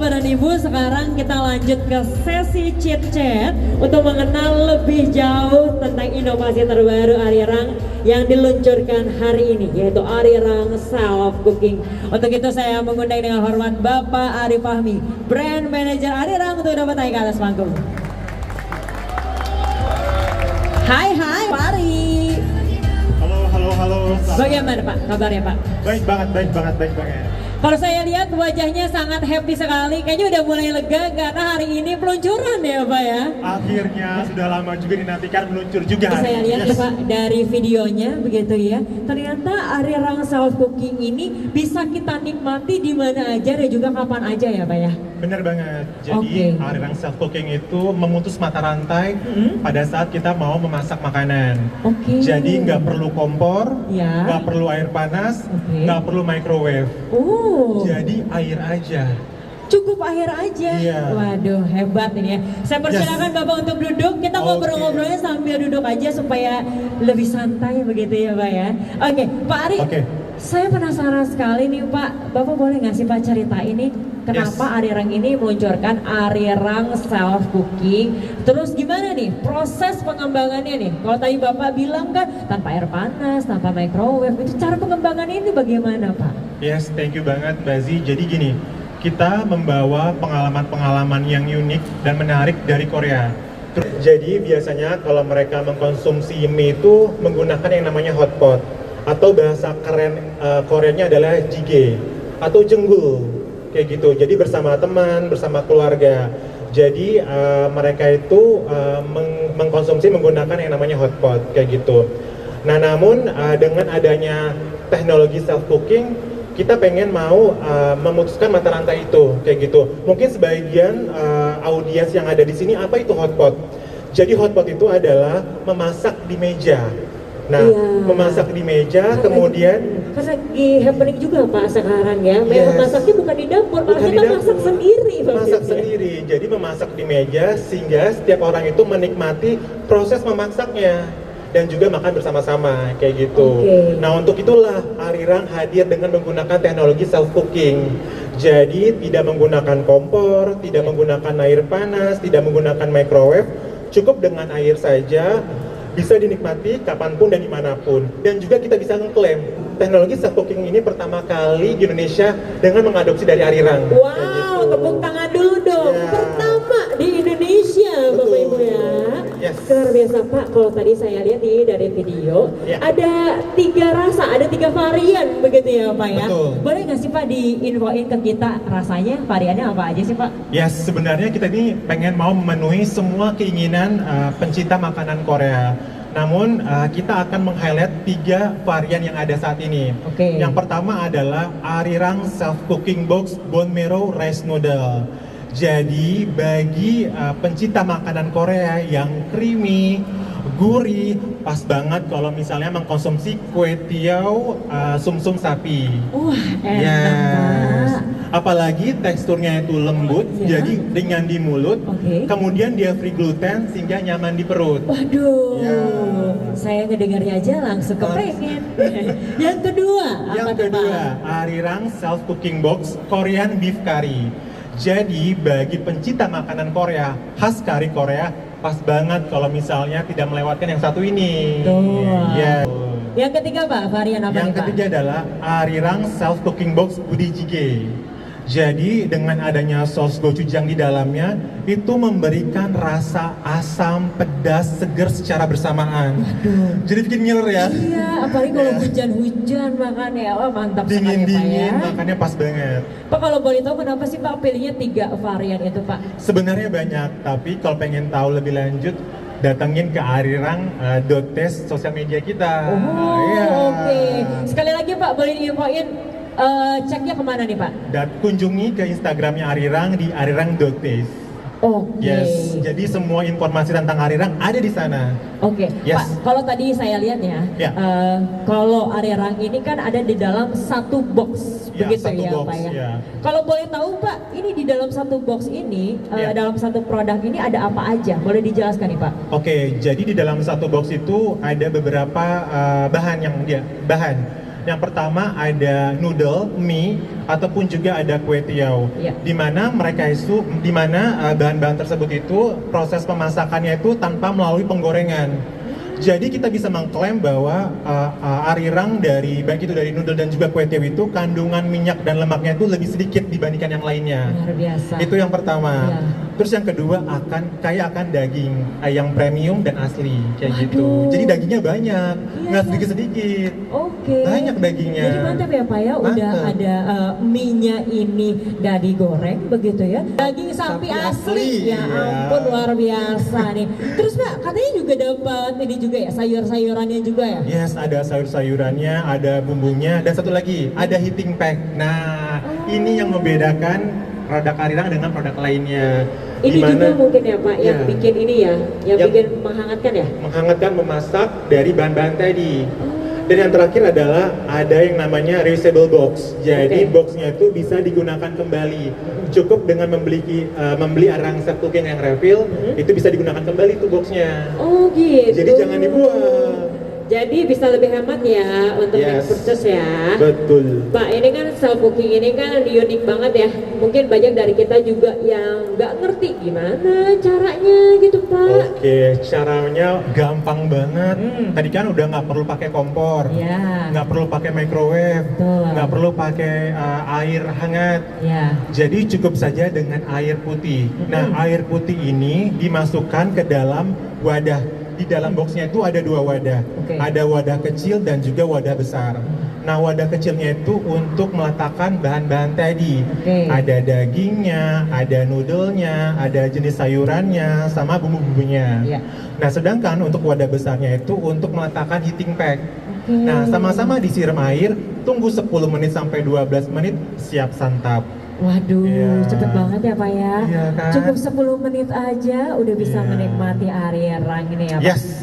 Bapak dan Ibu, sekarang kita lanjut ke sesi chit chat untuk mengenal lebih jauh tentang inovasi terbaru Arirang yang diluncurkan hari ini, yaitu Arirang Self Cooking. Untuk itu saya mengundang dengan hormat Bapak Ari Fahmi, Brand Manager Arirang, untuk dapat naik ke atas panggung. Hai Pak Ari. Halo. Bagaimana Pak kabarnya Pak? Baik banget. Kalau saya lihat wajahnya sangat happy sekali, kayaknya udah mulai lega karena hari ini peluncuran ya Pak ya? Akhirnya sudah lama juga dinantikan meluncur juga. Saya lihat Pak dari videonya begitu ya, ternyata Arirang Self Cooking ini bisa kita nikmati di mana aja dan juga kapan aja ya Pak ya? Bener banget, jadi Arirang Self Cooking itu memutus mata rantai pada saat kita mau memasak makanan. Jadi nggak perlu kompor, nggak perlu air panas, nggak perlu microwave. Jadi air aja. Cukup air aja. Waduh, hebat ini ya. Saya persilakan Bapak untuk duduk. Kita ngobrol-ngobrolnya sambil duduk aja supaya lebih santai begitu ya Pak ya. Pak Ari. Saya penasaran sekali nih Pak. Bapak boleh nggak sih Pak cerita ini kenapa Arirang ini meluncurkan Arirang Self Cooking? Terus gimana nih proses pengembangannya nih? Kalau tadi Bapak bilang kan tanpa air panas, tanpa microwave, itu cara pengembangannya ini bagaimana Pak? Yes, thank you banget Bazi. Jadi gini, kita membawa pengalaman-pengalaman yang unik dan menarik dari Korea. Jadi biasanya kalau mereka mengkonsumsi mie itu menggunakan yang namanya hotpot, atau bahasa keren Koreanya adalah jjigae atau jenggul kayak gitu. Jadi bersama teman, bersama keluarga. Jadi mereka itu mengkonsumsi menggunakan yang namanya hotpot kayak gitu. Nah namun dengan adanya teknologi self cooking, kita pengen mau memutuskan mata rantai itu kayak gitu. Mungkin sebagian audiens yang ada di sini, apa itu hotpot? Jadi hotpot itu adalah memasak di meja. Nah, memasak di meja, kemudian karena lagi happening juga Pak sekarang ya. Masaknya bukan di dapur, malah kita masak sendiri. Masak sendiri, jadi memasak di meja sehingga setiap orang itu menikmati proses memasaknya dan juga makan bersama-sama kayak gitu. Nah untuk itulah Arirang hadir dengan menggunakan teknologi self cooking. Jadi tidak menggunakan kompor, tidak menggunakan air panas, tidak menggunakan microwave, cukup dengan air saja, bisa dinikmati kapanpun dan dimanapun. Dan juga kita bisa ngeklaim teknologi self cooking ini pertama kali di Indonesia dengan mengadopsi dari Arirang. Wow, tepuk tangan dulu dong. Pertama di Indonesia, Bapak Ibu ya. Luar biasa Pak, kalau tadi saya lihat dari video, ada 3 rasa, ada 3 varian begitu ya Pak ya. Boleh nggak sih Pak diinfoin ke kita rasanya, variannya apa aja sih Pak? Sebenarnya kita ini pengen mau memenuhi semua keinginan pencinta makanan Korea. Namun kita akan meng-highlight 3 varian yang ada saat ini. Yang pertama adalah Arirang Self Cooking Box Bone Marrow Rice Noodle. Jadi bagi pencinta makanan Korea yang creamy, gurih, pas banget kalau misalnya mengkonsumsi kue tiao sumsum sapi. Wah, enak. Apalagi teksturnya itu lembut, jadi ringan di mulut. Kemudian dia free gluten sehingga nyaman di perut. Waduh, saya ngedengarnya aja langsung kepengen. Yang kedua, Arirang Self Cooking Box Korean Beef Curry. Jadi bagi pencinta makanan Korea, khas kari Korea, pas banget kalau misalnya tidak melewatkan yang satu ini. Yang ketiga Pak, varian apa nih Pak? Yang ketiga adalah Arirang Self Cooking Box Budi Jjigae. Jadi dengan adanya saus gochujang di dalamnya, itu memberikan rasa asam, pedas, segar secara bersamaan. Jadi bikin ngiler ya. Iya, apalagi kalau hujan-hujan makannya, wah mantap sekali Pak ya. Dingin-dingin, makannya pas banget. Pak kalau boleh tahu kenapa sih Pak pilihnya 3 varian itu Pak? Sebenarnya banyak, tapi kalau pengen tahu lebih lanjut, datangin ke arirang.test sosial media kita. Sekali lagi Pak, boleh diinfoin ceknya kemana nih Pak? Dan kunjungi ke Instagramnya Arirang di arirang.test. Jadi semua informasi tentang Arirang ada di sana. Pak, kalau tadi saya lihat ya, kalau Arirang ini kan ada di dalam satu box, begitu ya Pak ya. Kalau boleh tahu Pak, ini di dalam satu box ini, dalam satu produk ini ada apa aja? Boleh dijelaskan nih Pak? Jadi di dalam satu box itu ada beberapa bahan. Yang pertama ada noodle, mie, ataupun juga ada kue tiaw. Di mana bahan-bahan tersebut itu proses pemasakannya itu tanpa melalui penggorengan. Jadi kita bisa mengklaim bahwa arirang baik itu dari noodle dan juga kue tiaw itu kandungan minyak dan lemaknya itu lebih sedikit dibandingkan yang lainnya. Luar biasa. Itu yang pertama. Terus yang kedua akan daging yang premium dan asli kayak gitu. Jadi dagingnya banyak, nggak sedikit-sedikit. Banyak dagingnya. Jadi mantap ya Pak ya, udah ada mie-nya ini nggak digoreng begitu ya. Daging sapi asli. Ya ampun luar biasa nih. Terus Pak katanya juga dapat ini juga ya, sayur-sayurannya juga ya? Yes, ada sayur-sayurannya, ada bumbunya, dan satu lagi ada heating pack. Nah, ini yang membedakan produk Arirang dengan produk lainnya. Ini juga mungkin ya Pak, yang bikin ini ya, yang bikin menghangatkan ya? Menghangatkan, memasak dari bahan-bahan tadi. Dan yang terakhir adalah ada yang namanya reusable box. Jadi boxnya itu bisa digunakan kembali. Cukup dengan membeli arang set cooking yang refill, itu bisa digunakan kembali tuh boxnya. Oh gitu. Jadi jangan dibuang. Jadi bisa lebih hemat ya untuk next purchase ya. Betul. Pak, ini kan self cooking ini kan unik banget ya. Mungkin banyak dari kita juga yang nggak ngerti gimana caranya gitu Pak. Oke, caranya gampang banget. Tadi kan udah nggak perlu pakai kompor, nggak perlu pakai microwave, nggak perlu pakai air hangat. Jadi cukup saja dengan air putih. Nah, air putih ini dimasukkan ke dalam wadah. Di dalam boxnya itu ada 2 wadah, ada wadah kecil dan juga wadah besar. Nah, wadah kecilnya itu untuk meletakkan bahan-bahan tadi. Ada dagingnya, ada noodle-nya, ada jenis sayurannya, sama bumbu-bumbunya. Nah, sedangkan untuk wadah besarnya itu untuk meletakkan heating pack. Nah, sama-sama disiram air, tunggu 10 menit sampai 12 menit, siap santap. Waduh, cepet banget ya Pak ya. Kan? Cukup 10 menit aja udah bisa menikmati Arirang ini ya Pak.